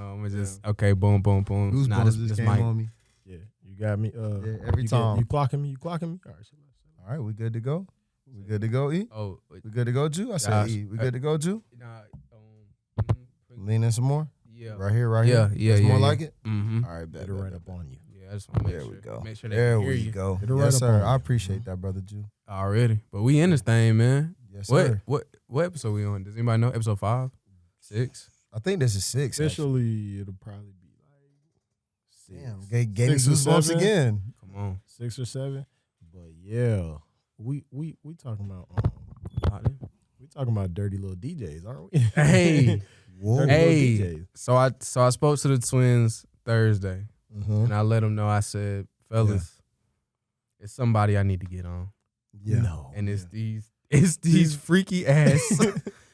I'm gonna just okay, boom, boom, boom. Goosebumps just came on me. Yeah, you got me. Every time you clocking me. All right, we good to go. We good to go, E? Oh, We good to go, Ju? I said E. We good to go, Ju? Lean in some more? Yeah. Right here? Yeah. That's more like it? Mm-hmm. All right, Better right up on you. Yeah, I just want to There we go. make sure they There can hear we you. go. Get it right Yes, up sir. on I you. appreciate that, Brother Ju. Already. But we in this thing, man. Yes, sir. What episode we on? Does anybody know? Episode 5? 6? I think this is 6. Officially, it'll probably be like 6. Damn, gave me 6 or goosebumps 7. again. Come on. 6 or 7. But yeah, we talking about we talking about dirty little DJs, aren't we? Hey. Whoa. Dirty Hey. little DJs. So I spoke to the twins Thursday, and I let them know. I said, fellas, it's somebody I need to get on. Yeah. No. And it's these freaky ass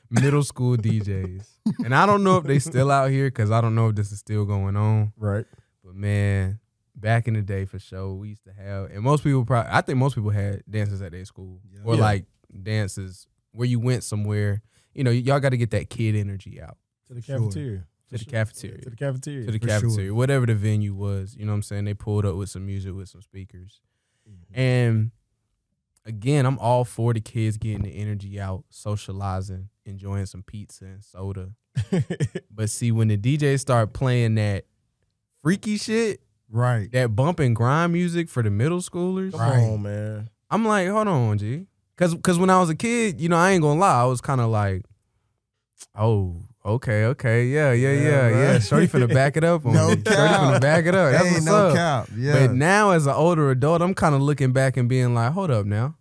middle school DJs. And I don't know if they still out here because I don't know if this is still going on. Right. But man, back in the day for sure, we used to have, and I think most people had dances at their school or like dances where you went somewhere. You know, y'all got to get that kid energy out. To the cafeteria. To the cafeteria. To the cafeteria. To the cafeteria, whatever the venue was. You know what I'm saying? They pulled up with some music, with some speakers. And again, I'm all for the kids getting the energy out, socializing, enjoying some pizza and soda. But see, when the DJs start playing that freaky shit, Right. that bump and grind music for the middle schoolers, Come on, man. I'm like, hold on, G. Cause when I was a kid, you know, I ain't gonna lie, I was kind of like, oh, okay, yeah. Shorty finna back it up on No me. cap. Shorty finna back it up. That's Hey, what's no up. cap. Yeah. But now as an older adult, I'm kind of looking back and being like, hold up now.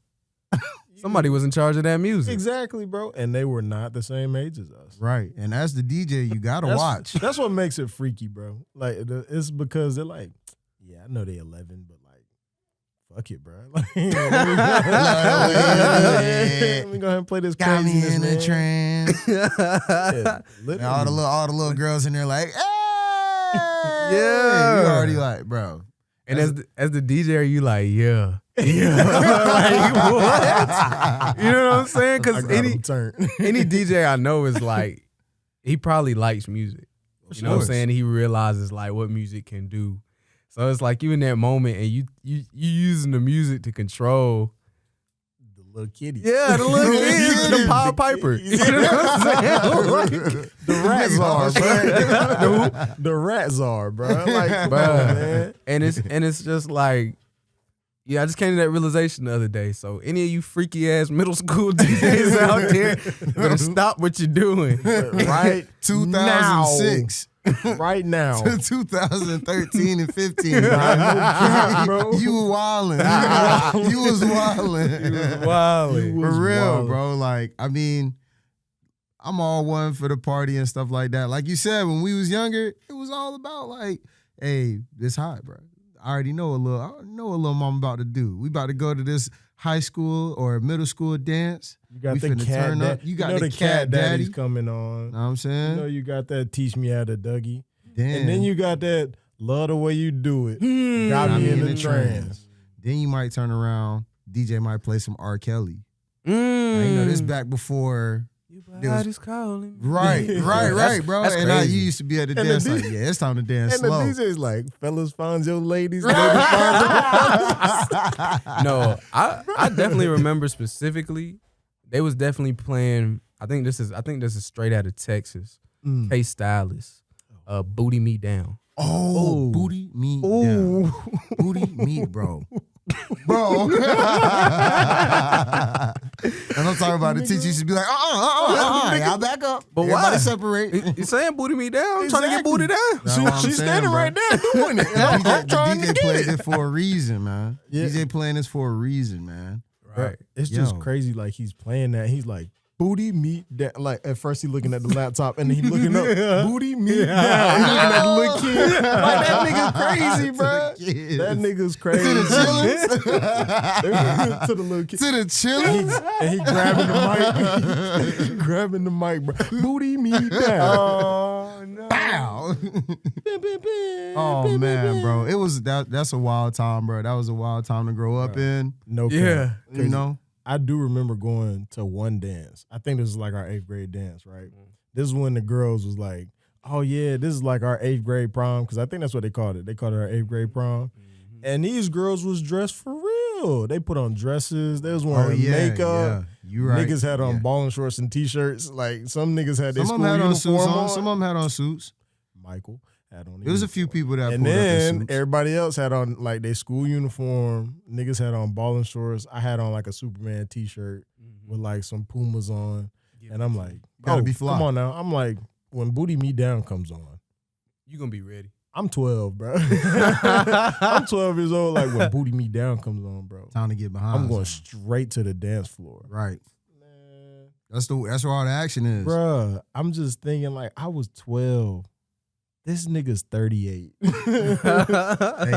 Somebody was in charge of that music. Exactly, bro. And they were not the same age as us. Right. And as the DJ, you got to watch. That's what makes it freaky, bro. Like, it's because they're like, yeah, I know they 11, but like, fuck it, bro. Like, let me go ahead and play this Got me craziness, in man. the trance. Yeah, And all the little girls in there like, hey! Yeah. You already like, bro. And as the DJ, are you like, yeah. Like, what? You know what I'm saying? I Because got him turned. any DJ I know is like, he probably likes music. You know what I'm saying? He realizes like what music can do. So it's like you in that moment and you using the music to control The little kitty. the little kids, the Pied Piper. You know what I'm saying? Like, The rat czar, bro. The rat czar, bro. Like, come on, man. and it's just like, yeah, I just came to that realization the other day. So any of you freaky ass middle school DJs out there, better stop what you're doing. Right 2006. Right now. To 2013 and 15. No cap, bro. You were wildin'. You was wildin'. Wildly. For real, wildin'. bro. Like, I mean, I'm all one for the party and stuff like that. Like you said, when we was younger, it was all about like, hey, this hot, bro. I already know I know what little mama about to do. We about to go to this high school or middle school dance. You got We the finna cat turn up. daddy. You got the cat cat daddy's daddy. coming on. Know what I'm saying? You know you got that teach me how to Dougie. Damn. And then you got that love the way you do it. Got Got me in the trance. Then you might turn around. DJ might play some R. Kelly. Now, you know this back before. Body's calling. Right, bro. That's and crazy. you used to be at the And dance the like, yeah, it's time to dance And slow. the DJ's like, fellas, find your ladies. Ladies, find your No, I definitely remember specifically. They was definitely playing. I think this is straight out of Texas. K Stylist, Booty Me Down. Oh, booty me down. Booty me, bro. Bro. And I'm talking about the teacher used to be like, y'all back up. But Everybody why? separate. You saying booty me down? I'm trying to get booty down. That's what I'm She's saying, standing bro. right there doing it. I'm The trying to DJ get plays it. it for a reason, man. Yeah. DJ playing this for a reason, man. Right. It's just Yo. crazy. Like he's playing that. He's like, booty me down. Like at first he looking at the laptop and then he looking up. Booty me down. He looking at the little kid. Like that nigga crazy, bro. kids. That nigga's crazy. To the chillins. To the little kid. To the chillins. And he grabbing the mic. Grabbing the mic, bro. Booty me down. Oh no. Bow. Oh man, bro. It was that's a wild time, bro. That was a wild time to grow up in. No cap. Yeah. You know? I do remember going to one dance. I think this was like our 8th grade dance, right? This is when the girls was like, oh yeah, this is like our 8th grade prom, because I think that's what they called it. They called it our 8th grade prom. And these girls was dressed for real. They put on dresses. They was wearing makeup. Yeah. You right. Niggas had on balling shorts and t-shirts. Like some niggas had their Some school of them had on suits uniform on. on. Some of them had on suits. Michael had on. It was a few people that and pulled up in then suits. everybody else had on like their school uniform. Niggas had on balling shorts. I had on like a Superman t-shirt with like some Pumas on. And I'm like, Gotta be fly. Come on now. I'm like, when Booty Me Down comes on, You gonna be ready. I'm 12, bro. I'm 12 years old. Like when Booty Me Down comes on, bro, Time to get behind. I'm going straight to the dance floor. Right. Man. That's where all the action is. Bruh, I'm just thinking like I was 12. This nigga's 38. Hey,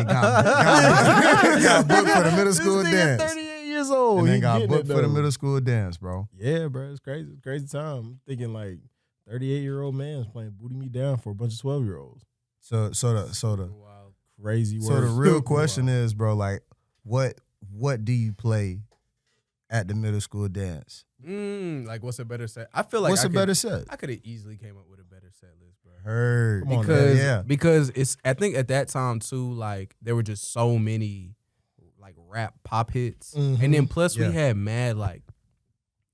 got booked for the middle school this dance. 38 years old. And He then got getting booked it, for the though. middle school dance, bro. Yeah, bro, it's crazy. It's a crazy time. I'm thinking like 38-year-old man's playing Booty Me Down for a bunch of 12-year-olds. So Crazy words. the real question is, bro, like, what do you play at the middle school dance? Like what's a better set? I feel like What's a better set? I could have easily came up with a better set list, bro. Heard. Come on, Because yeah. because it's I think at that time too, like there were just so many like rap pop hits, and then plus Yeah. we had mad like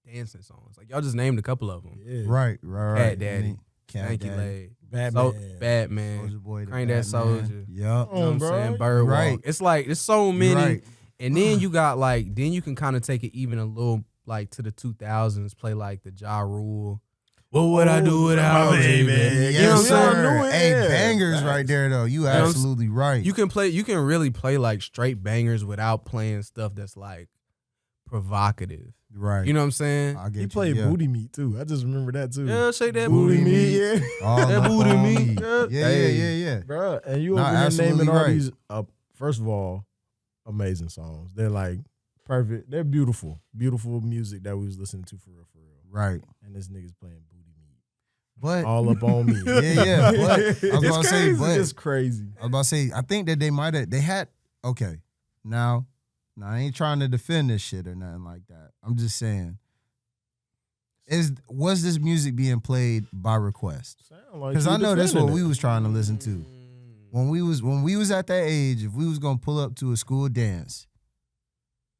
dancing songs. Like y'all just named a couple of them. Yeah. Right. Cat Daddy, Cat Thank You, Daddy. Lay, Batman. Batman, Soulja Boy, the Crank That Batman. Soldier. Yup. You know what I'm bro. saying? Birdwalk. Right. It's like there's so many, Right. and then you got like then you can kind of take it even a little like to the 2000s. Play like the Ja Rule. What would I do without baby? Yes, You know what I'm saying? sir. Hey, Yeah. bangers right there, though. You know what I'm absolutely right. You can really play like straight bangers without playing stuff that's like provocative. right. You know what I'm saying? I get He you. played yeah. Booty Meat too. I just remember that too. Yeah, shake that Booty booty Meat, meat. yeah. All That up booty on meat. me. Yeah. Yeah, Hey. Yeah. Bro, and you Nah, over here absolutely naming all right. these first of all, amazing songs. They're like perfect. They're beautiful. Beautiful music that we was listening to for real. Right. And this nigga's playing Booty Meat. But All up on me. Yeah, but I was it's about to say, crazy. but It's crazy. I was about to say, I think that they had okay. Now I ain't trying to defend this shit or nothing like that. I'm just saying, was this music being played by request? Because I know that's what we was trying to listen to. When we was at that age, if we was gonna pull up to a school dance,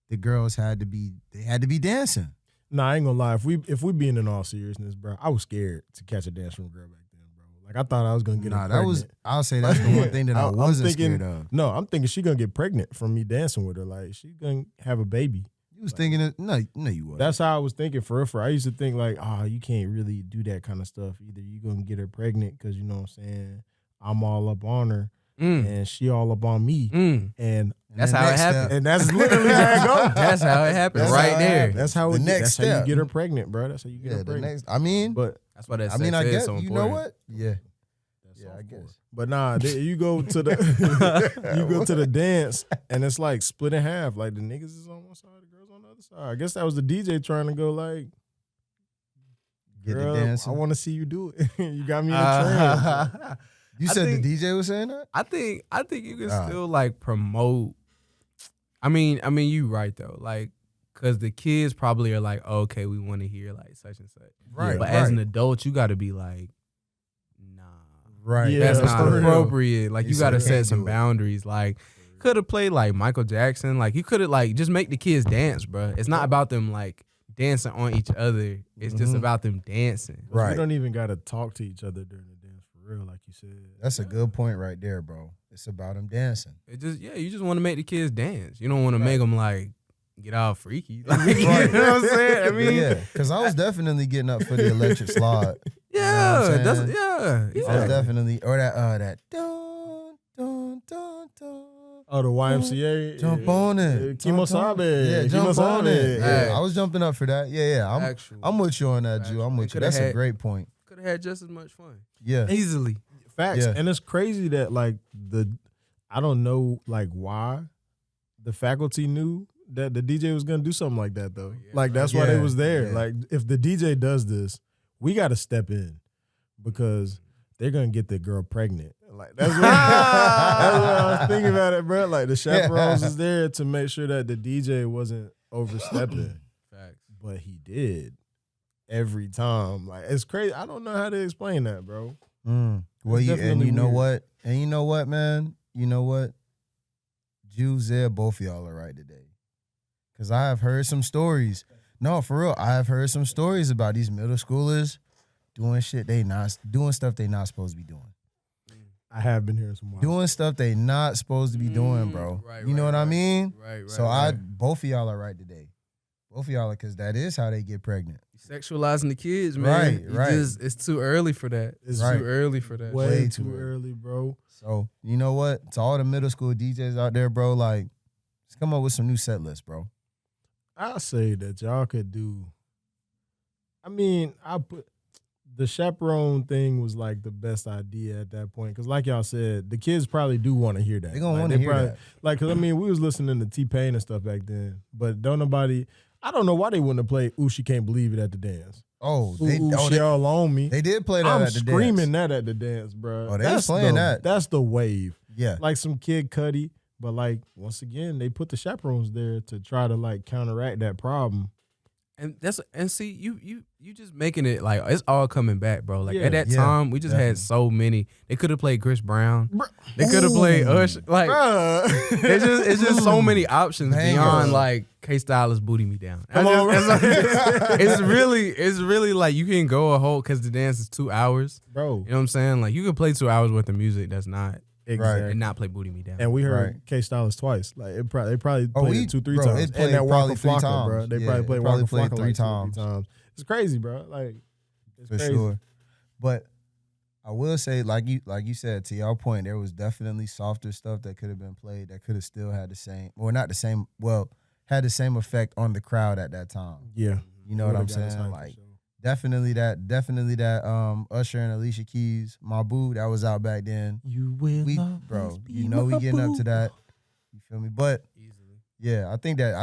the girls had to be dancing. Nah, I ain't gonna lie. If we being in all seriousness, bro, I was scared to catch a dance from a girl back then, bro. Like I thought I was gonna get her pregnant. I'll say that's the one thing that I I'm wasn't thinking- scared of. No, I'm thinking she gonna get pregnant from me dancing with her. Like she gonna have a baby. You was thinking it? No, you wasn't. That's how I was thinking for real. I used to think like, oh, you can't really do that kind of stuff. Either you gonna get her pregnant because you know what I'm saying, I'm all up on her and she all up on me. And That's the how it next happened. step- and that's literally how it goes. That's how it happened That's right how it there. happened. That's how The it, next that's how step. you get her pregnant, bro. That's how you get her the pregnant. next. I mean, But That's why that I sex mean, I is guess so you important. know what? Yeah, That's yeah, all I for guess. it. But nah, you go to the you go to the dance and it's like split in half. Like the niggas is on one side, the girls on the other side. I guess that was the DJ trying to go like, Get girl, the dancing. I want to see you do it. You got me in a trance. You I said think- the DJ was saying that? I think you can Ah. still like promote. I mean, you right though. Like, cause the kids probably are like, oh, okay, we want to hear like such and such. Right. But as an adult, you got to be like, nah, Right. Yeah, that's that's not for real. appropriate. Like, You you got to said set can't some do it. boundaries. Like, could have played like Michael Jackson. Like, you could have like just make the kids dance, bro. It's not about them like dancing on each other. It's just about them dancing. We Right. don't even gotta talk to each other during the dance for real, like you said. That's a good point right there, bro. It's about him dancing. It just you just want to make the kids dance. You don't want to make them like get all freaky. Like, Right. You know what I'm saying? I mean, Yeah, because I was definitely getting up for the electric slide. yeah, You know what I'm that's saying? I was yeah. definitely, or that dun, dun, dun, dun. Oh, the YMCA. Jump on it. Kimosabe. Yeah, jump on it. Kimosabe. Yeah, Hey. I was jumping up for that. Yeah. I'm with you on that, Jew. I'm with you. Coulda That's a had- great point. Could have had just as much fun. Yeah. Easily. Facts. Yeah. And it's crazy that like I don't know like why the faculty knew that the DJ was gonna do something like that though. yeah, Like that's why they Yeah, was there. yeah. Like if the DJ does this, we gotta step in because they're gonna get the girl pregnant. Like that's what, that's what I was thinking about it, bro. Like the chaperones is there to make sure that the DJ wasn't overstepping. Facts. But he did every time. Like it's crazy. I don't know how to explain that, bro. Well, It's and definitely you know weird. what? And you know what, man? You know what? Jews, both of y'all are right today. Because I have heard some stories. No, for real. I have heard some stories about these middle schoolers doing stuff they not supposed to be doing. I have been hearing some wild. Doing stuff they not supposed to be doing, bro. Right, You know what I mean? Right. So both of y'all are right today. Both of y'all are, because that is how they get pregnant. Sexualizing the kids, man. Right. It's too early for that. It's Right. too early for that. Way Way too too early, bro. So, you know what? To all the middle school DJs out there, bro, like, let's come up with some new set lists, bro. I say that y'all could do. I mean, I put the chaperone thing was like the best idea at that point, because like y'all said, the kids probably do want to hear that. They gonna Like, want to hear probably, that. Like, cause I mean, we was listening to T-Pain and stuff back then, but don't nobody. I don't know why they wouldn't have played "Ooh, She Can't Believe It" at the dance. Oh, She all on me. they did play that I'm at the screaming dance. that at the dance, bro. Oh, they was playing that. That's the wave. Yeah. Like some Kid Cudi, but like once again, they put the chaperones there to try to like counteract that problem. And see, you just making it like it's all coming back, bro. Like Yeah. at that Yeah, time, we just had so many. They could have played Chris Brown. They could have Ooh. played Usher. Like Bruh. it's just so many options Bangers. beyond like K-Styles Booty Me Down. Come on, It's really like you can go a whole, because the dance is 2 hours. Bro. You know what I'm saying? Like you could play 2 hours worth of music that's not Exactly. and not play Booty Me Down. And we heard Right. K-Styles twice. Like they probably Oh, played we- it 2-3 bro, times. it And played that Waka probably 3 Flocka, bro. times. They Yeah, probably it played probably Waka played Flocka 3 like 2 or 3 times. times. It's crazy, bro. Like it's For crazy. sure. But I will say, like you said, to y'all point, there was definitely softer stuff that could have been played that could have still had the same, or not the same, well, had the same effect on the crowd at that time. Yeah. You know what I'm Would've got us saying? hyped for Like sure. definitely that Usher and Alicia Keys, My Boo, that was out back then. You will Bro, you know we getting up to that. You feel me? But yeah, I think that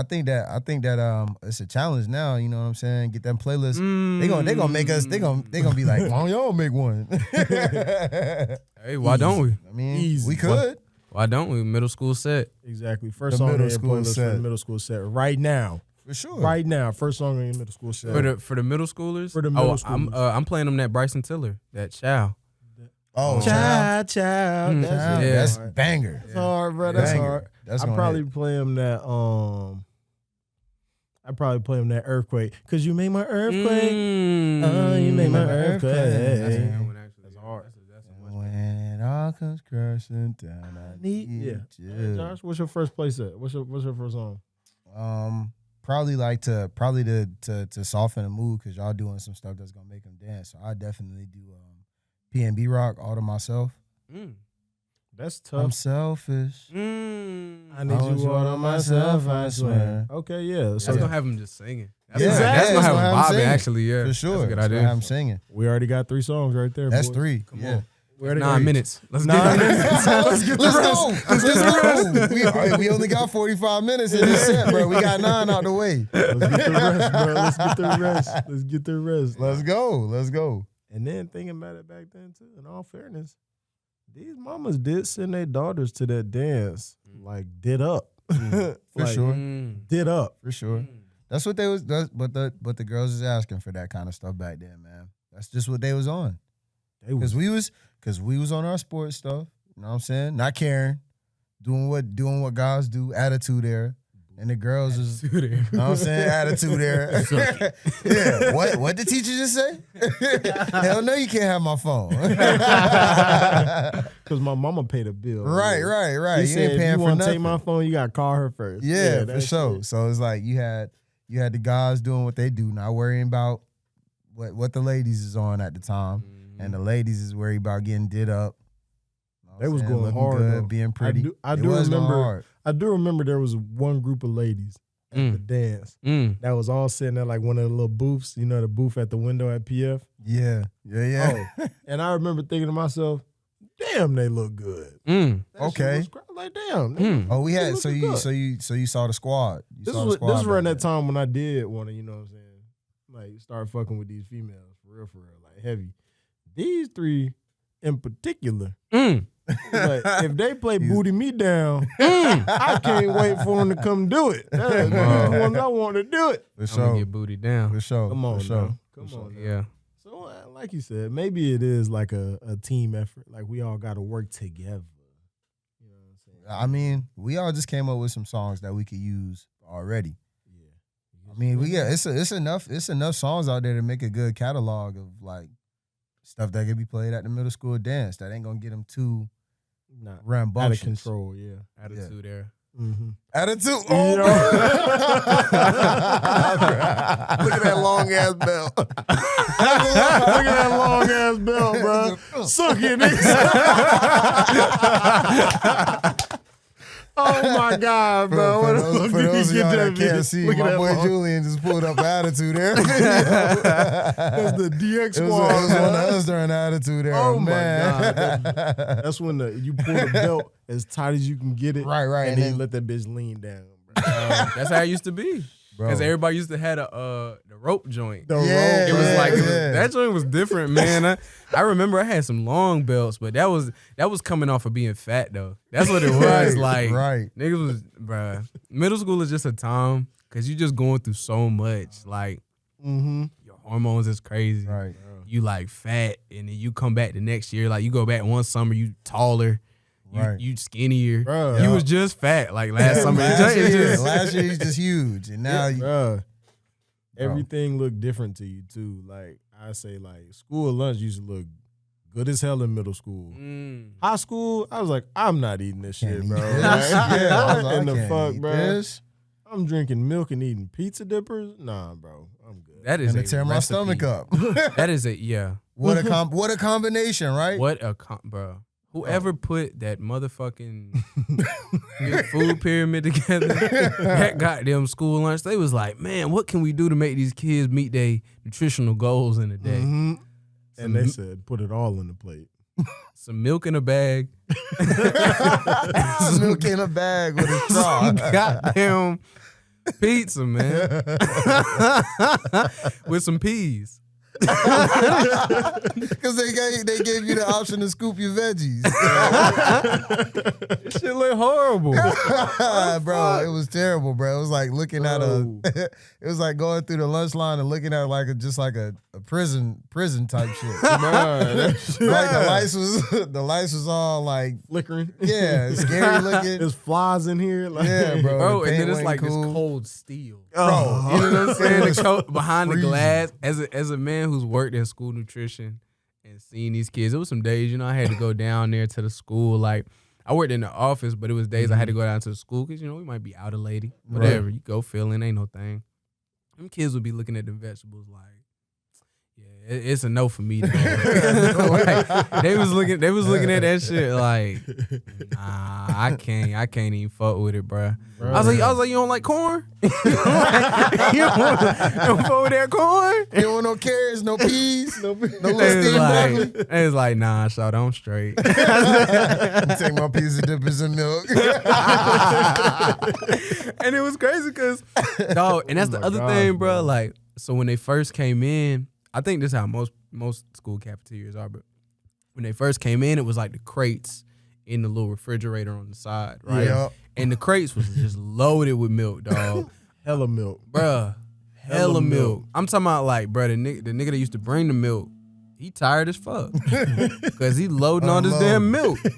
it's a challenge now, you know what I'm saying? Get them playlists. They gonna make us, they gonna be like, why don't y'all make one? Hey, why don't we? I mean, Easy. we could. Why don't we? Middle school set. Exactly. First The song on middle your school playlist for set. the middle school set right now. For sure. Right now. First song on your middle school set. For the middle schoolers? For the middle I'm playing them that Bryson Tiller, that Chow. Oh, Child. Mm, That's yeah. hard. That's banger. That's hard, bro. That's Banger. hard. That's I gonna probably hit. play him that I probably play him that Earthquake. Cause you made my earthquake. Oh, you made my earthquake. That's hard. When it all comes crashing down, I need Yeah. you. Hey, Josh, what's your first place at? What's your first song? Probably to soften the mood, because y'all doing some stuff that's gonna make them dance. So I definitely do P&B rock all to myself. That's I'm tough. selfish. I need I want you all on myself, I swear. Okay, yeah. That's So gonna have him just singing. That's Yeah, gonna, that's that's gonna have gonna him have him bobbing. singing. Actually, yeah, For sure. That's a good That's idea. why I'm singing. we already got 3 songs right there. That's boys. 3. Come Yeah. on. We already 9 got minutes. Let's 9 get it. minutes. Let's get the rest. Let's go. We only got 45 minutes in this set, bro. We got 9 out the way. Let's get the rest, bro. Let's get the rest. Let's get the rest. Let's go. Let's go. And then thinking about it back then too, in all fairness, these mamas did send their daughters to that dance, like did up. For Like, sure. Did up. For sure. That's what they was. But the girls is asking for that kind of stuff back then, man. That's just what they was on. They was Because we was on our sports stuff. You know what I'm saying? Not caring, doing what guys do. Attitude there, and the girls is. You know what I'm saying? Attitude there. Yeah. What the teacher just say? Hell no, you can't have my phone. because my mama paid a bill. Right. She You said, ain't if paying you for want to nothing. take my phone, you gotta call her first. Yeah, for that's sure. it. So it's like you had the guys doing what they do, not worrying about what the ladies is on at the time, and the ladies is worried about getting did up. You know what They I'm was saying? going Looking hard, good, though. being pretty. I It do was going remember. hard. I do remember there was one group of ladies at the dance that was all sitting at like one of the little booths. You know, the booth at the window at PF. Yeah. Oh, and I remember thinking to myself, "Damn, they look good." That shit Okay. was like, damn. they Oh, we they had looking good. so you saw the squad. You This saw was the squad this around back that time when I did want to, you know what I'm saying, like start fucking with these females for real, like heavy. These 3 in particular, like if they play Booty Me Down, I can't wait for them to come do it. That's the ones I want to do it. For I'm sure. gonna get booty down. For sure. Come on, For sure. now. Come on, now. Yeah. So, like you said, maybe it is like a team effort. Like we all got to work together. You know what I'm saying? I mean, we all just came up with some songs that we could use already. Yeah. I mean, it's enough songs out there to make a good catalog of like stuff that could be played at the middle school dance. That ain't gonna get them too rambunctious. Out of control. Yeah. Attitude there. Mm-hmm. Attitude. Oh, You know? look at that long ass belt. Look at that long ass belt, bro. Suck it, nigga. Oh my God, bro. For those of y'all that can't see, my boy Julian just pulled up Attitude there. That's the DX It was squad. one of us during Attitude era. Oh man. my God. That's when you pull the belt as tight as you can get it. Right. And then you let that bitch lean down, bro. That's how it used to be. Because Bro. everybody used to have the rope joint. The Yeah. rope, It was like Yeah. that joint was different, man. I remember I had some long belts, but that was coming off of being fat though. That's what it was. Like niggas was, bruh. Middle school is just a time because you just going through so much. Like your hormones is crazy. Right. You like fat, and then you come back the next year. Like you go back one summer, you taller. You skinnier. Bruh. You was just fat like last summer. Last It's year he's just huge, and now Bruh. Everything looked different to you too. Like I say, like school lunch used to look good as hell in middle school. High school, I was like, I'm not eating this shit, bro. This. Like, Yeah, I was like, in the I can't fuck, eat bro. this. I'm drinking milk and eating pizza dippers. Nah, bro, I'm good. that is And to a tear my recipe. stomach up. That is a What a combination, right? What a bro. Whoever put that motherfucking food pyramid together, that goddamn school lunch, they was like, man, what can we do to make these kids meet their nutritional goals in a day? And they said, put it all on the plate. Some milk in a bag. Milk in a bag with a straw. Some goddamn pizza, man. With some peas. Because they gave you the option to scoop your veggies. This shit look horrible. Bro, it was terrible, bro. It was like looking at it was like going through the lunch line and looking at like a prison type shit. Like the lights was all like Flickering. yeah, scary looking. There's flies in here. Like, Yeah, bro. Bro, The and then paint it's like wasn't this cool. cold steel. Oh. You know what I'm saying? It was The coat behind freezing. the glass. As a man who's worked in school nutrition and seen these kids, it was some days, I had to go down there to the school. Like, I worked in the office, but it was days I had to go down to the school because, we might be out of lady. Whatever. You go feeling, ain't no thing. Them kids would be looking at the vegetables like, yeah, it's a no for me. Like, they was looking at that shit like, nah, I can't even fuck with it, bro. I was like, you don't like corn? You don't fuck with that corn? You don't want no carrots, no peas, no little They steamed broccoli. was like, nah, shawty, I'm straight. Take my pizza dippers and milk. And it was crazy because, dog, and that's the other thing, bro. Like, so when they first came in, I think this is how most school cafeterias are, but when they first came in, it was like the crates in the little refrigerator on the side, right? Yep. And the crates was just loaded with milk, dog. Hella milk. Bruh, hella milk. I'm talking about like, bruh, the nigga that used to bring the milk, he tired as fuck. Cause he loading all this damn milk in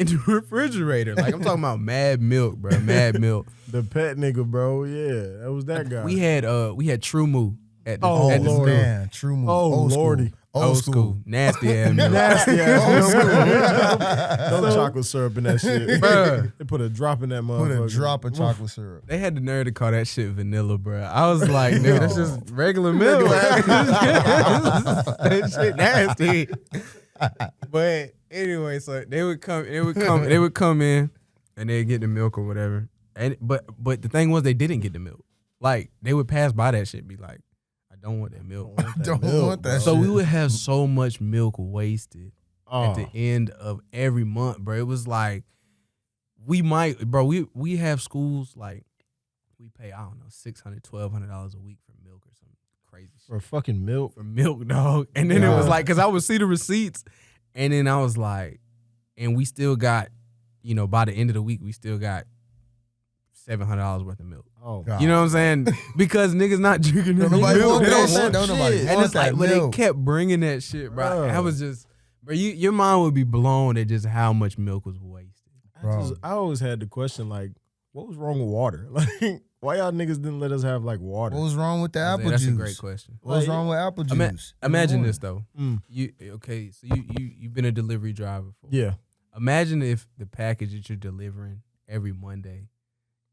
the refrigerator. Like, I'm talking about mad milk, bro. Mad milk. The pet nigga, bro. Yeah, that was that guy. We had True Moo at the, Oh, at the Lord. school. Man, true move. Oh, Old school. Lordy. Old school. Nasty ass milk. Nasty ass Old milk. No chocolate syrup in that shit. Bruh. They put a drop in that Put motherfucker. a drop of chocolate syrup. They had the nerve to call that shit vanilla, bro. I was like, nigga, that's just regular milk. That shit nasty. But anyway, so they would come in and they'd get the milk or whatever. And but the thing was they didn't get the milk. Like, they would pass by that shit and be like, I don't want that milk. Don't want that So shit. we would have so much milk wasted Oh. at the end of every month, bro. It was like we have schools like we pay, I don't know, $600, $1,200 a week for milk or some crazy shit. For fucking milk. For milk, dog. And then it was like, because I would see the receipts, and then I was like, and we still got, by the end of the week, we still got $700 worth of milk. Oh, God. You know what I'm saying? Because niggas not drinking the Nobody milk. want They that don't shit. want Don't nobody shit. want And it's like, that but they milk. kept bringing that shit, bro. Bruh. I was just, bro, your mind would be blown at just how much milk was wasted. Bro. I always had the question, like, what was wrong with water? Like, why y'all niggas didn't let us have, like, water? What was wrong with the apple That's juice? a great question. What was Like, wrong with apple Ima- juice? Imagine this though. Mm. You've been a delivery driver before. Yeah. Imagine if the package that you're delivering every Monday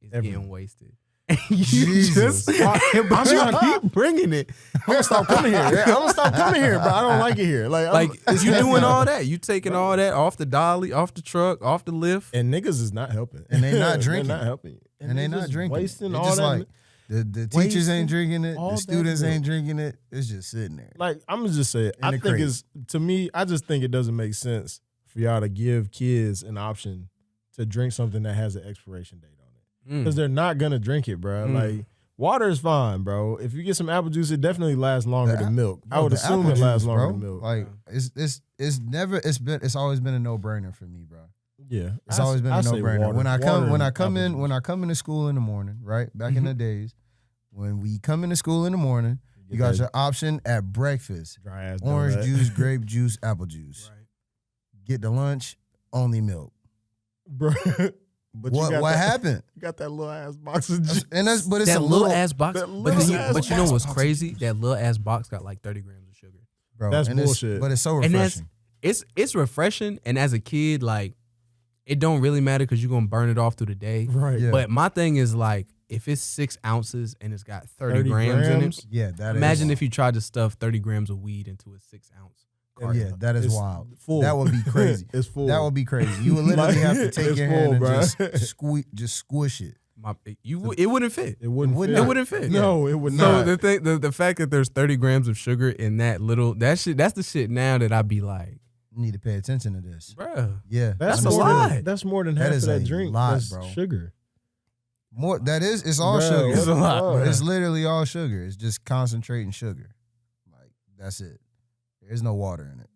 is getting wasted. And you Jesus. just, but you keep bringing it. I'm gonna stop coming here. I'm gonna stop coming here, bro. I don't like it here. Like you doing all that. You taking all that off the dolly, off the truck, off the lift. and niggas is not helping, And they not drinking. They're not helping, And they not just drinking. wasting It's all just that. like the teachers ain't drinking it. all The that students milk. ain't drinking it. It's just sitting there. Like, I'm gonna just say it. In I the think crate. it's, to me, I just think it doesn't make sense for y'all to give kids an option to drink something that has an expiration date on it, because they're not gonna drink it, bro. Like, water is fine, bro. If you get some apple juice, it definitely lasts longer than milk. I Bro, would the assume apple it lasts juice, longer bro. than milk. Like it's always been a no brainer for me, bro. Yeah, It's always been a no brainer. When I come in, I come into school in the morning, right? Back in the days, when we come into school in the morning, you got your option at breakfast: dry ass orange donut. juice, grape juice, apple juice. Right. Get the lunch, only milk. bro. But What happened? You got that little ass box of juice. And it's that a little ass box. that But, little then ass but you know what's box. crazy? That little ass box got like 30 grams of sugar. bro. That's and it's- bullshit. But it's so And that's refreshing. it's refreshing. And as a kid, like it don't really matter because you're gonna burn it off through the day. Right. Yeah. But my thing is like if it's 6 ounces and it's got 30 grams in it. Yeah, that Imagine is. if you tried to stuff 30 grams of weed into a 6 ounce carton. Yeah, that is It's wild. full. That would be crazy. It's full. That would be crazy. You would literally have to take It's your full, hand and bro. just squish it. It wouldn't fit. It wouldn't. Would fit. not. It wouldn't fit. No, it would So not. the thing, the fact that there's 30 grams of sugar in that little that's the shit now that I'd be like, You need to pay attention to this. bruh. Yeah, That's a more lot. Than, that's more than That half is of that a drink. lot, That's bro. sugar. More. That is. It's all Bro, sugar. it's a lot, bro. It's literally all sugar. It's just concentrating sugar. Like that's it. There's no water in it.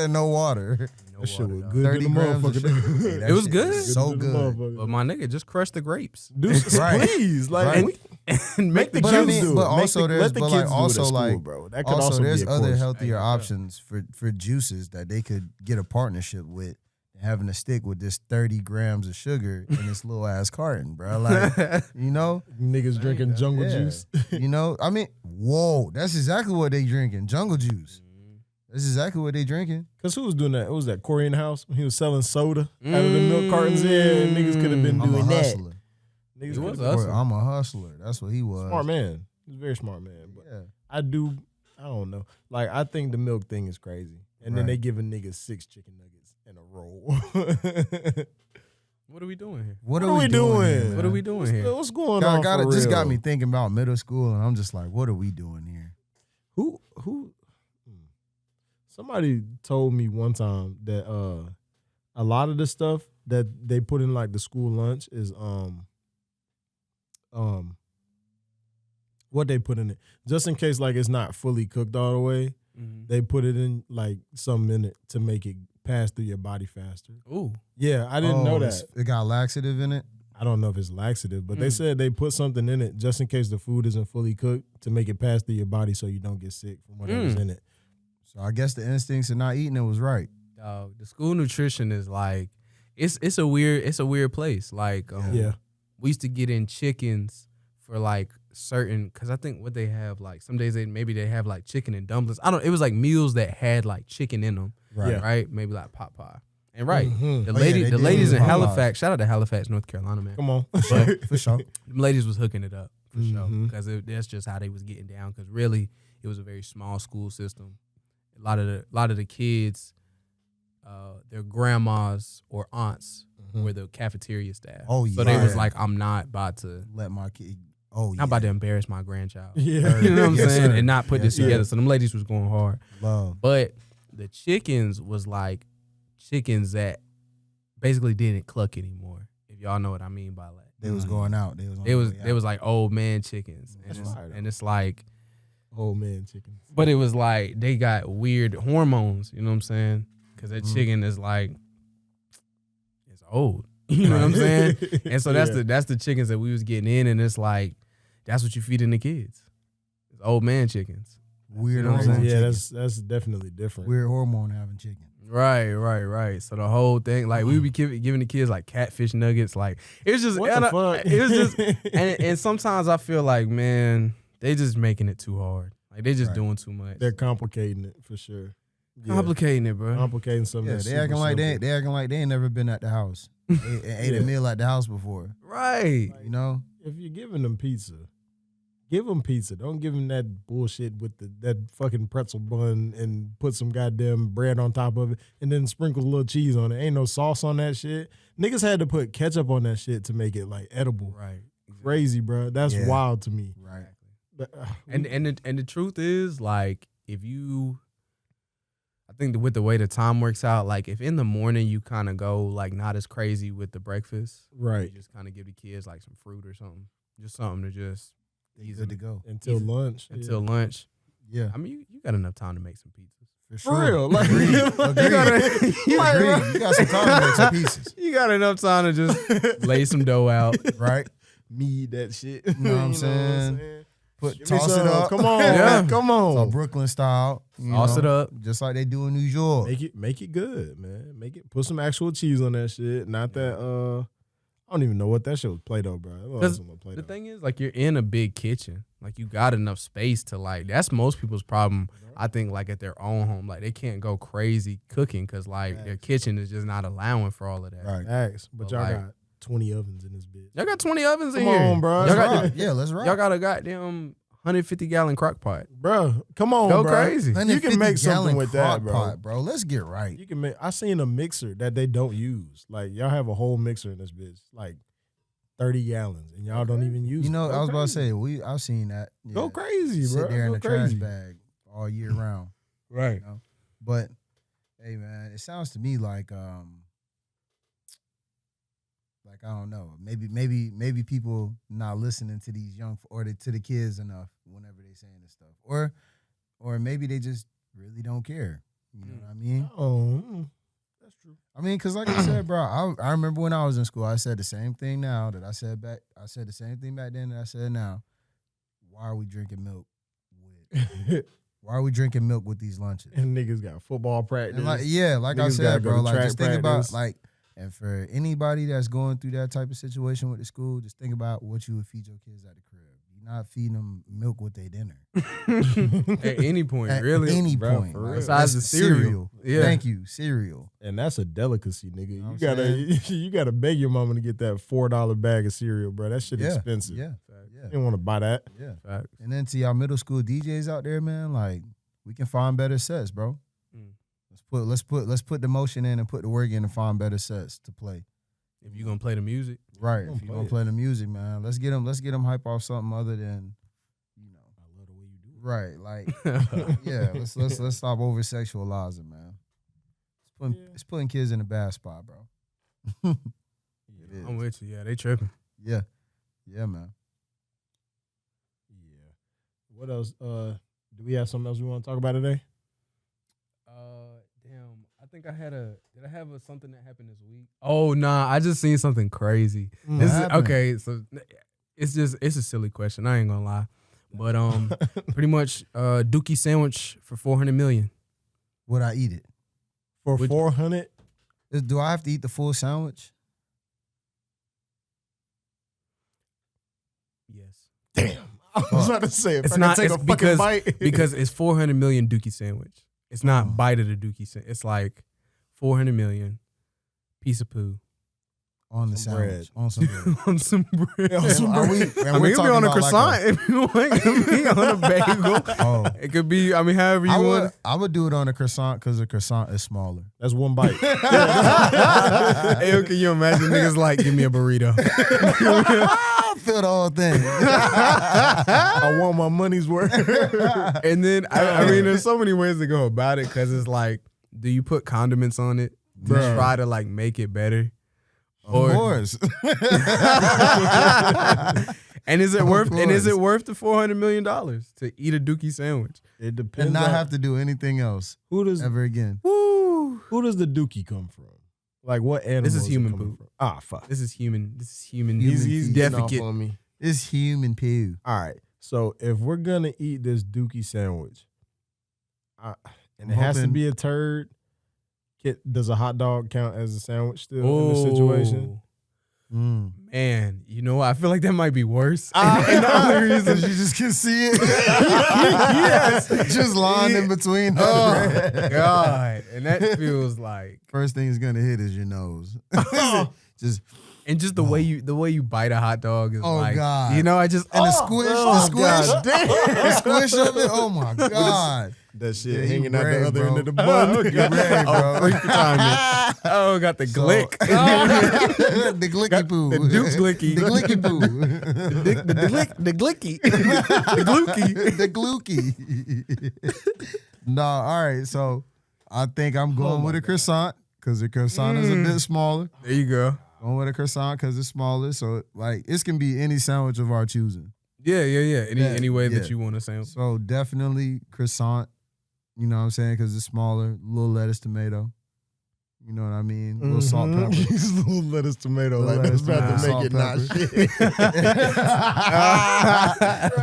No water. No That shit water, was dog. good. 30 to the grams of motherfucker. sugar. Hey, that It was shit good. is So to the good. motherfucker. But my nigga, just crush the grapes. Dude, Right. please, like, Right. And make the But kids I mean, do it. but Make also the, there's- let the but kids like do it also at school, like- bro. That could also, Also, there's be a other course. healthier Yeah. options for juices that they could get a partnership with. Having to stick with this 30 grams of sugar in this little ass carton, bro. Like, you know, Niggas drinking jungle Yeah. juice. you know. I mean, whoa, that's exactly what they drinking. Jungle juice. That's exactly what they drinking. Cause who was doing that? It was that Korean house when he was selling soda out of the milk cartons. Yeah, and niggas could have been I'm a doing that. hustler. Niggas He coulda was been- a hustler. I'm a hustler. That's what he was. Smart man. He's a very smart man. But Yeah. I don't know. Like, I think the milk thing is crazy. And then Right. they giving niggas 6 chicken nuggets in a roll. What are we doing here? What are we doing? here, man? What are we doing here? What's going on? God, for just got real? me thinking about middle school, and I'm just like, what are we doing here? Who somebody told me one time that a lot of the stuff that they put in like the school lunch is what they put in it. Just in case like it's not fully cooked all the way, they put it in like something in it to make it pass through your body faster. Ooh. Yeah, I didn't know that. It got laxative in it. I don't know if it's laxative, but they said they put something in it just in case the food isn't fully cooked to make it pass through your body so you don't get sick from whatever's in it. So I guess the instincts of not eating it was right. Dog, the school nutrition is like it's a weird place. Like Yeah. we used to get in chickens for like certain, because I think what they have, like some days they have like chicken and dumplings. It was like meals that had like chicken in them. Right. Yeah. Right? Maybe like pot pie. And right. Mhm. The Oh, yeah, they the did ladies in Popeyes. Halifax, shout out to Halifax, North Carolina, man. Come on. For sure. Them ladies was hooking it up for sure, Mhm. because that's just how they was getting down. Because really, it was a very small school system. A lot of the kids, their grandmas or aunts were the cafeteria staff. Oh, so they was yeah. like, I'm not about to Let my kid. Oh yeah. not about to embarrass my grandchild. Yeah. You know what I'm Yes, saying? sir. And not put this Yes, together. sir. So them ladies was going hard. Love. But the chickens was like chickens that basically didn't cluck anymore. If y'all know what I mean by that. They was going out. They was. On They the was way they out. was like old man chickens. That's fire, though. And it's like, Oh man, chicken. but it was like they got weird hormones, you know what I'm saying? Because that chicken is like, it's old. You know what I'm saying? And so Yeah. that's the chickens that we was getting in, and it's like that's what you feeding the kids. It's old man chickens. Weird. You know what I'm saying? Yeah, chicken. that's definitely different. Weird hormone having chicken. Right. So the whole thing, like we would be giving the kids like catfish nuggets, like it was just, What the fuck? it was just, and sometimes I feel like, man, they just making it too hard. Like they just doing too much. They're complicating it for sure. Yeah. Complicating it, bro. Complicating something. Yeah, that's they acting super like simple. they acting like they ain't never been at the house. Ate a meal at the house before. Right. You know? If you're giving them pizza, give them pizza. Don't give them that bullshit with that fucking pretzel bun and put some goddamn bread on top of it and then sprinkle a little cheese on it. Ain't no sauce on that shit. Niggas had to put ketchup on that shit to make it like edible. Right. Crazy, bro. That's wild to me. Right. But, And the truth is, like, if you, I think that with the way the time works out, like if in the morning you kind of go like not as crazy with the breakfast, right. you just kind of give the kids like some fruit or something, just something to just They good to go. Until lunch. until lunch. Yeah. I mean, you got enough time to make some pizzas. For For real. Like, Agreed. You Agreed. You got some time to make some pieces. You got enough time to just lay some dough out. Right? me that shit. You know what I'm saying? Give Toss me it some. up. Come on. Yeah. Come So on. Brooklyn style. Toss it up. Just like they do in New York. Make it good, man. Put some actual cheese on that shit. Not that I don't even know what that shit was Play-Doh, bro. That wasn't no Play-Doh. The thing is, like, you're in a big kitchen. Like, you got enough space to, like, that's most people's problem, I think, like, at their own home. Like, they can't go crazy cooking because, like, their kitchen is just not allowing for all of that. Right. Facts. But But y'all like- got 20 ovens in this bitch. Y'all got 20 ovens in Come here. on, bro. Y'all Let's got, rock. Yeah, let's rock. y'all got a goddamn 150-gallon crock pot. Bro, come on, Go bro. crazy. You can make 150 something gallon with that, crock bro. pot, bro. Let's get right. You can make. I seen a mixer that they don't use. Like y'all have a whole mixer in this bitch, like 30 gallons, and y'all don't even use. You know, it. Go I was about to crazy. say, I've seen that. Yeah. Go crazy, Sit bro. there in Go the trash crazy. bag all year round. Right. You know? But hey, man, it sounds to me like I don't know. Maybe people not listening to these young to the kids enough whenever they saying this stuff, or maybe they just really don't care. You know what I mean? Oh, that's true. I mean, cause like I said, bro, I remember when I was in school, I said the same thing now that I said the same thing back then that I said now. Why are we drinking milk? Why are we drinking milk with these lunches? And niggas got football practice. And like I Niggas gotta said, go bro, to like track just think practice. about like, and for anybody that's going through that type of situation with the school, just think about what you would feed your kids at the crib. You're not feeding them milk with their dinner. At any point, At really. any bro, point. for like, real. Besides that's the cereal. Yeah. Thank you, cereal. And that's a delicacy, nigga. know You what I'm gotta you gotta beg your mama to get that $4 bag of cereal, bro. That shit Yeah, expensive. yeah, You yeah, don't want to buy that. yeah. Facts. And then to y'all middle school DJs out there, man, like we can find better sets, bro. Mm. Let's put the motion in and put the work in and find better sets to play. If you're going to play the music. Right. Gonna If you play gonna it. play the music, man, let's get them hype off something other than, you know. I love the way you do it. Right. Like, yeah. Let's stop over sexualizing, man. It's putting kids in a bad spot, bro. It is. I'm with you. Yeah, they tripping. Yeah. Yeah, man. Yeah. What else? Do we have something else we want to talk about today? Damn. I think did I have something that happened this week? Oh, nah. I just seen something crazy. This is, happened? okay, so it's a silly question. I ain't gonna lie. But pretty much Dookie sandwich for $400 million. Would I eat it? For Would- 400? Do I have to eat the full sandwich? Yes. Damn. I was about to say, if It's I not can take it's a fucking because bite. because it's $400 million Dookie sandwich. It's not Oh. bite of the Dookie sandwich. It's like $400 million piece of poo On the Some sandwich. On some bread. on some bread. On some Are we, bread. and I we're mean, it could be talking on a about like croissant if you want. It could be on a bagel. Oh. It could be, I mean, however you want. I would do it on a croissant because the croissant is smaller. That's one bite. Hey, yo, can you imagine niggas like, give me a burrito? I feel the whole thing. I want my money's worth. And then, I mean, there's so many ways to go about it because it's like, do you put condiments on it to Bruh. try to like make it better? Of course. And is it Of worth course. the $400 million to eat a Dookie sandwich? It depends And not on have to do anything else who does ever again. Woo. who does the dookie come from? Like what animal? This is human coming poop. from? Ah, fuck. This is human. This is human. He's getting off defecate. on me. It's human poo. All right. So if we're gonna eat this dookie sandwich, and it has to be a turd, does a hot dog count as a sandwich still in this situation? Man, you know what? I feel like that might be worse. And the only reason You just can see it. Yes. Just lying in between. Oh God. And that feels like First thing it's gonna hit is your nose. Just and just the way you bite a hot dog is like God. you know, I just and the squish, the squish of it. Oh my God. That shit Yeah, hanging you out the brave, other bro. end of the bun. You ready, bro. freak time. Oh, got the glick. The glicky poo. The Duke glicky. The glicky poo. The glicky. The glooky. The glooky. No, all right. So I think I'm going with a croissant because the croissant is a bit smaller. There you go. Going with a croissant because it's smaller. So like it can be any sandwich of our choosing. Yeah. Any way yeah. that you want to say. So definitely croissant. You know what I'm saying? Because it's smaller. Little lettuce, tomato. You know what I mean? Little salt, pepper. Little lettuce, tomato. Little Like that's lettuce, about to tomato, make it not salt, shit.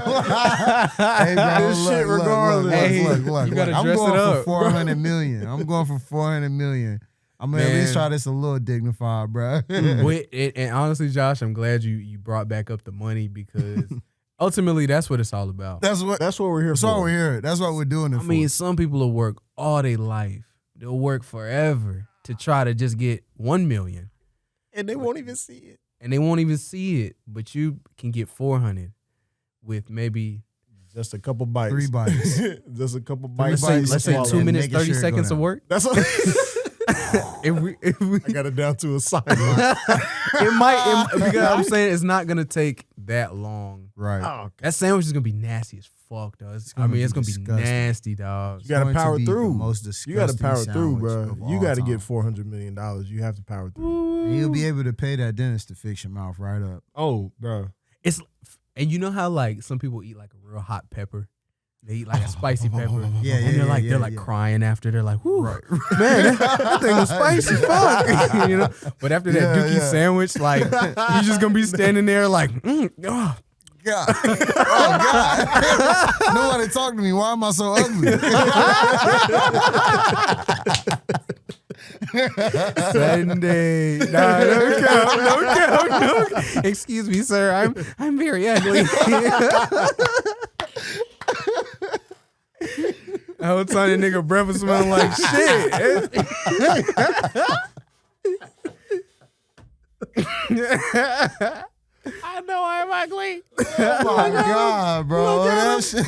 Hey, bro, This shit regardless. Hey, look. you gotta I'm dress going it for up. 400 million. I'm going for 400 million. I'm gonna at least try this a little dignified, bro. And honestly, Josh, I'm glad you brought back up the money because ultimately that's what it's all about. That's what we're here That's for. why we're here. That's what we're doing it I for. mean, some people will work all their life. They'll work forever to try to just get 1 million. And they won't even see it. And they won't even see it. But you can get 400 with maybe Just a couple bites. 3 bites. Just a couple bites. let's say swallow 2 and minutes, making 30 sure it go seconds of down. work. That's what if we I got it down to a sign. because I'm saying it's not gonna take that long. Right. Oh, That sandwich is gonna be nasty as fuck, dog. It's gonna be disgusting. nasty, dog. You got to going to power be the through. most You got to disgusting power through, sandwich bro. of You all got to time. get $400 million. You have to power through. And you'll be able to pay that dentist to fix your mouth right up. Oh, bro. And you know how like some people eat like a real hot pepper. They eat like a spicy pepper. Yeah, and they're like yeah. crying after. They're like, "Whoo, man, that thing was spicy, fuck." You know. But after that dookie sandwich, like you're just gonna be standing there like, oh. God. Oh, God. Nobody talk to me. Why am I so ugly? Sunday. Nah, don't count. Excuse me, sir. I'm very ugly. The whole time that nigga breath was smelling like shit. I know I'm ugly. Oh, my God, bro. That shit.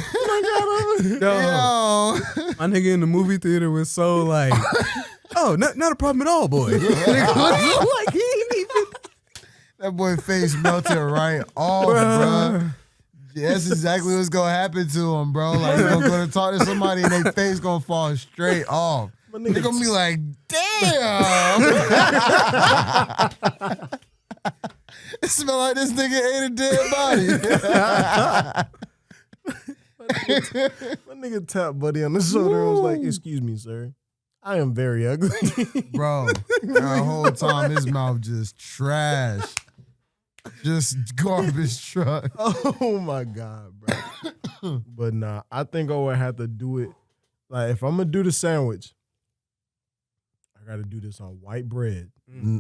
Yo, my nigga in the movie theater was so like, oh, not a problem at all, boy. Nigga was like, he ain't even. That boy face melted right off, bro. That's exactly what's gonna happen to him, bro. Like he's gonna go to talk to somebody and their face gonna fall straight off. They're gonna be like, damn. It smell like this nigga ate a dead body. My nigga tapped Buddy on the shoulder and was like, "Excuse me, sir. I am very ugly." Bro, the whole time his mouth just trash. Just garbage truck. Oh my God, bro. But nah, I think I would have to do it. Like if I'm gonna do the sandwich, I gotta do this on white bread.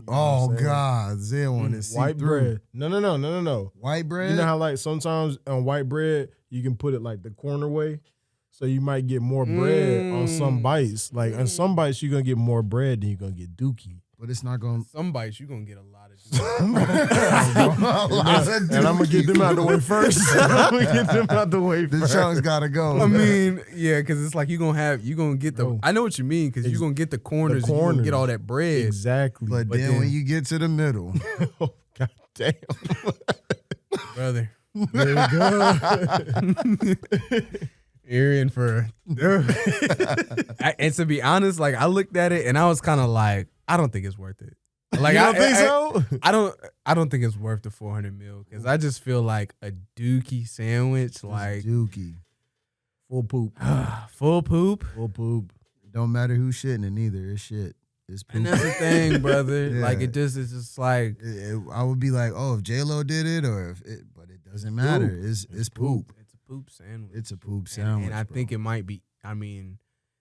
Oh God, Zay want to see White through. bread. No. White bread. You know how like sometimes on white bread you can put it like the corner way, so you might get more bread on some bites. Like on some bites you're gonna get more bread than you're gonna get dookie. But it's not gonna. Some bites you gonna get a lot of. And I'm gonna get them out the way first. I'm gonna get them out the way The first. chunks gotta go. I mean, yeah, because it's like you gonna get the. Bro. I know what you mean because you're gonna get the corners. You gonna get all that bread. Exactly. but then when you get to the middle, Oh, God damn. Brother. There you go. You're in for. And to be honest, like I looked at it and I was kind of like, I don't think it's worth it. Like You don't think so? I don't think it's worth the 400 mil because I just feel like a dookie sandwich, like dookie. Full poop. full poop. Full poop. Don't matter who's shitting it either. It's shit. It's poop. And that's the thing, brother. Yeah. Like it's just like I would be like, oh, if J-Lo did it, but it doesn't matter. It's poop. It's a poop sandwich. It's a poop sandwich. And I think it might be. I mean,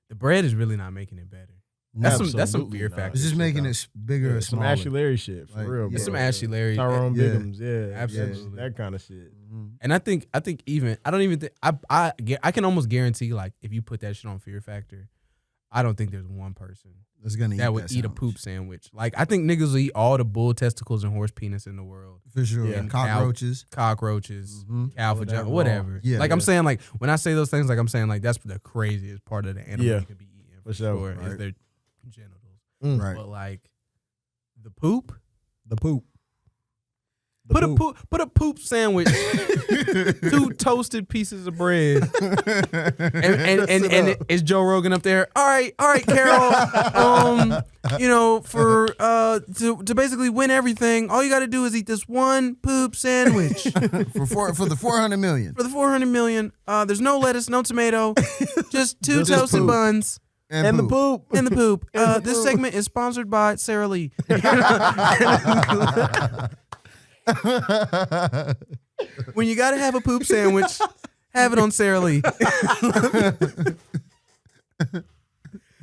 the bread is really not making it better. That's some fear Absolutely not. factor. It's just shit, making though. it bigger or Some smaller. Ashley Larry shit for Like, real. yeah. Bro. It's some Ashley Larry. Tyrone Yeah. Biggums, yeah, Absolutely. that kind of shit. And I think even I don't even think I can almost guarantee like if you put that shit on Fear Factor, I don't think there's one person That's gonna that would eat a poop sandwich. Like I think niggas will eat all the bull testicles and horse penis in the world, for sure. Yeah. And cockroaches. cockroaches, Mhm. cow vagina, whatever. Yeah, like I'm yeah. saying, like when I say those things, like I'm saying like that's the craziest part of the animal Yeah. you could be eating For sure, is right. their genitals. Right. But like the poop. The poop. Put a poop sandwich, 2 toasted pieces of bread, and is Joe Rogan up there? All right, Carol. You know, for to basically win everything, all you got to do is eat this one poop sandwich for the 400 million. for the 400 million. There's no lettuce, no tomato, just 2 Just toasted poop. buns. And the poop. And the poop. And the This poop. segment is sponsored by Sara Lee. When you gotta have a poop sandwich, have it on Sara Lee.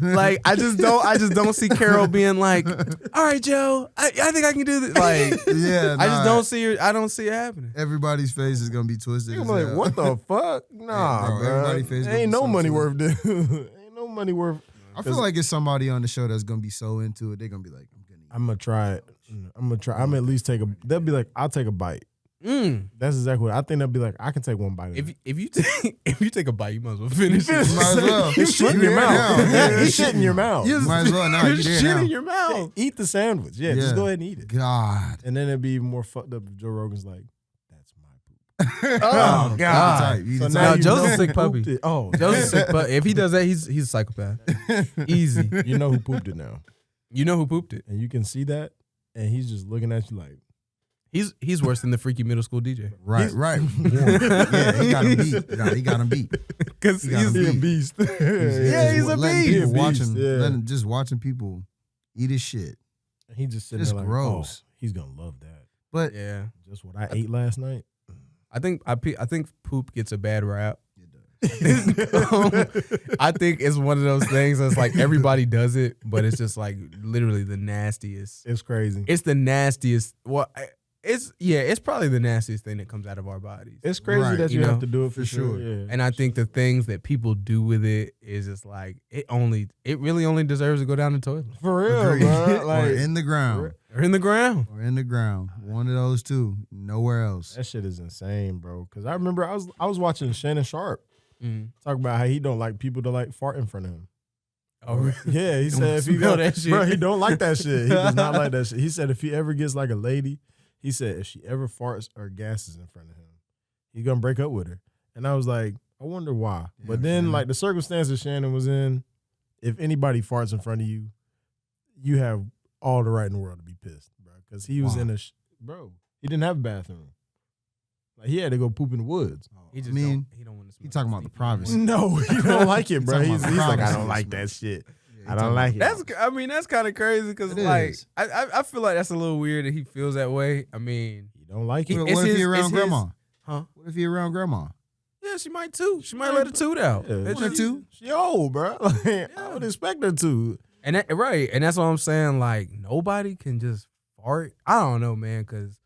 Like I just don't see Carol being like, all right, Joe, I think I can do this. Like Yeah, I just nah, don't see her. I don't see it happening. Everybody's face is gonna be twisted. I'm as like, hell. what the fuck? Nah, bro, bro. everybody face gonna Ain't be no so money twisted. worth this. Ain't no money worth. I feel like it's somebody on the show that's gonna be so into it. They're gonna be like, I'm gonna try it. I'm gonna try. I'm at least take a. They'll be like, I'll take a bite. That's exactly what I think. They'll be like, I can take one bite. If you take a bite, you might as well finish it. Might as well. It's shit in your You mouth. there now. Yeah, it's shit in your mouth. might as well now. There's You there shit now. in your mouth. Eat the sandwich. Yeah, just Yeah. go ahead and eat it. God. And then it'd be even more fucked up if Joe Rogan's like, that's my poop. Oh, God. Type. You So the now type. No, you Joe's a know sick who puppy. pooped it. Oh, Joe's a sick, but if he does that, he's a psychopath. Easy. you know who pooped it now. You know who pooped it? And you can see that. And he's just looking at you like, He's worse than the freaky middle school DJ. Right. Yeah, he got him beat. Nah, he got him beat. Because He got him he's beat. beast. Yeah, he's a letting beast. people watch Beast, him, yeah. just watching people eat his shit. He just sitting Just there like, gross. oh, he's gonna love that. But yeah. Just what I ate last night. I think poop gets a bad rap. it does. I think it's one of those things that's like everybody does it, but it's just like literally the nastiest. It's crazy. It's the nastiest. Well, it's probably the nastiest thing that comes out of our bodies. It's crazy Right, that you you know, have to do it for for sure. sure. Yeah. And I think the things that people do with it is just like it really only deserves to go down the toilet for real, Agreed. bro. or Like in the ground. or in the ground. Or in the ground. One of those two. Nowhere else. that shit is insane, bro. Because I remember I was watching Shannon Sharp talk about how he don't like people to like fart in front of him. Oh, really? Yeah, he Don't said if he smell go, that shit. bro, he don't like that shit. He does not like that shit. He said if he ever gets like a lady, he said if she ever farts or gasses in front of him, he's gonna break up with her. And I was like, I wonder why. Yeah, But then Shannon. like the circumstances Shannon was in, if anybody farts in front of you, you have all the right in the world to be pissed, bro. Because he was Why? in bro, he didn't have a bathroom. Like he had to go poop in the woods. He just I mean, he don't want to smell. he talking about the sleep privacy. anymore. No, he don't like it, bro. talking He's about like, I privacy. don't like that shit. Yeah, I don't like it. That's kind of crazy because It like is. I feel like that's a little weird that he feels that way. I mean, You don't like He- it. What it's if his- he around it's grandma? his- huh? What if he around grandma? Yeah, she might too. She might let a toot out. Yeah. It's One or just- two? She old, bro. Like, I would expect her to. And and that's what I'm saying. Like nobody can just fart. I don't know, man, because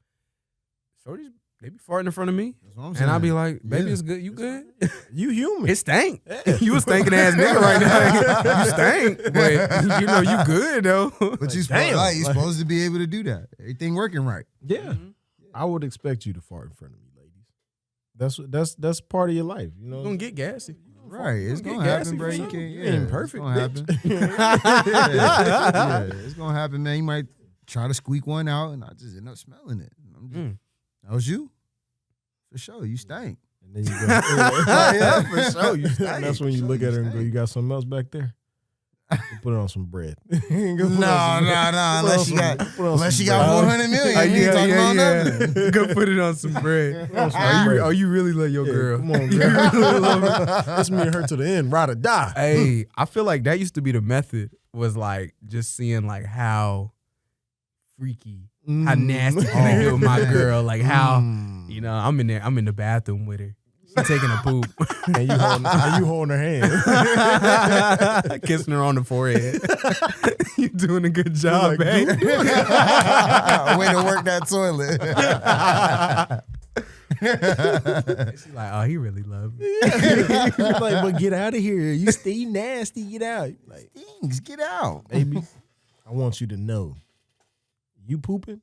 shorties they be farting in front of me, That's what I'm and I'll be saying. like, "Baby, Yeah. it's good. You good? You human. It stank. You a stinking ass nigga right now. You stink, but you know you good though. But you damn. you're supposed to be able to do that. Everything working right. yeah. Mhm. I would expect you to fart in front of me, ladies. That's part of your life, you know. You gonna get gassy. Right. It's Get gonna gassy happen, bro. for You sure. can't. You Yeah, ain't perfect, It's gonna happen. bitch. yeah, it's gonna happen, man. You might try to squeak one out, and I just end up smelling it. I'm just, Mm. That was you, for sure. You stank. And then you go, Yeah, for sure. You And stank. that's when you For look sure, at her you and go, stank. "You got something else back there?" Put it on some bread. No, unless you got 400 million. You ain't talking about nothing. Go put it on some bread. Oh, you really love your girl. Come on, girl. Really love her. That's me and her to the end, ride or die. Hey, I feel like that used to be the method, was like just seeing like how freaky, how nasty can I get with my girl, like how, you know, I'm in the bathroom with her. She taking a poop. And you holding her hand. Kissing her on the forehead. You doing a good job, Like, babe. Way to work that toilet. She's like, oh, he really loved me. Like, but get out of here. You stay nasty. Get out. Like, Things, get out. baby, I want you to know, you pooping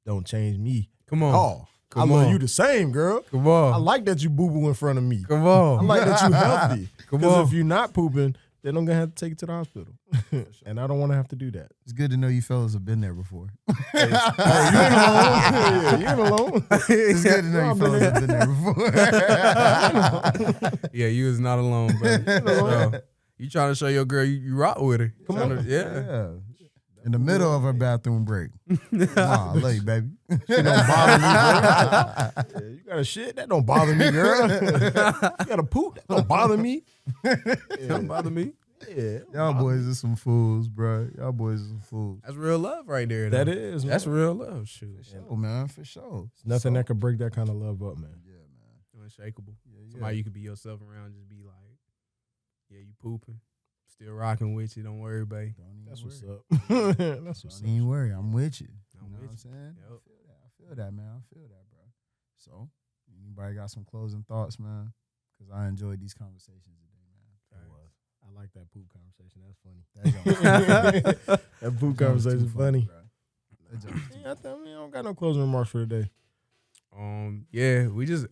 don't change me. Come on. Oh, I Come love on. you the same, girl. Come on. I like that you boo-boo in front of me. Come I on. like that you healthy. Come Because on. if you're not pooping, then I'm gonna have to take you to the hospital. And I don't want to have to do that. It's good to know you fellas have been there before. Oh, you ain't alone. Yeah, you ain't alone. It's good to know you fellas have been there before. Yeah, you is not alone, buddy. So, you trying to show your girl you rock with her. Come on. Yeah. In the middle of her bathroom break. Nah, I love you, baby. Shit don't bother me, girl. Yeah, you got a shit? That don't bother me, girl. You got a poop? That don't bother me. Don't bother me. Yeah. Y'all boys are some fools, bro. Y'all boys are some fools. That's real love right there. That though. is, man. That's real love. Shoot. Oh, man, for sure. Nothing that could break that kind of love up, man. Yeah, man. Unshakable. Yeah. Somebody you could be yourself around, just be like, yeah, you pooping. Still rocking with you. Don't worry, babe. That's what's worry. up. That's what's Don't up. even worry. I'm with you. I'm You know what I'm with saying? Yep. I feel that, man. I feel that, bro. So, anybody got some closing thoughts, man? Because I enjoyed these conversations today, man. I like that poop conversation. That's funny. That That poop conversation is funny. bro. That joke was too Yeah, I don't got no closing remarks for today. Yeah, we just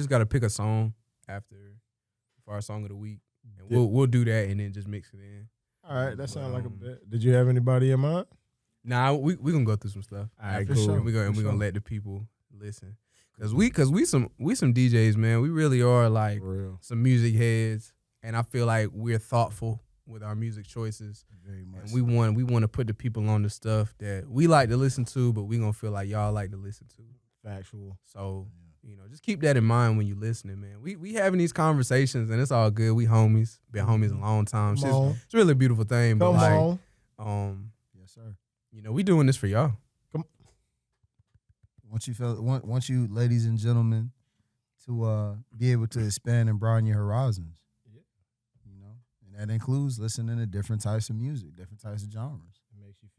gotta pick a song for our song of the week, and we'll do that and then just mix it in. All right, that sounds like a bet. Did you have anybody in mind? Nah, we gonna go through some stuff. All right, for cool. sure. And we For gonna sure. let the people listen, cause we some DJs, man. We really are like For real. some music heads, and I feel like we're thoughtful with our music choices. Very much. And we want to put the people on the stuff that we like to listen to, but we gonna feel like y'all like to listen to. Factual. So, you know, just keep that in mind when you listening, man. We having these conversations and it's all good. We homies, been homies a long time. Come on. It's really a beautiful thing. But Come like, on. Yes, sir. you know, we doing this for y'all. Want you, ladies and gentlemen, to be able to expand and broaden your horizons. Yeah. You know, and that includes listening to different types of music, different types of genres. It makes you feel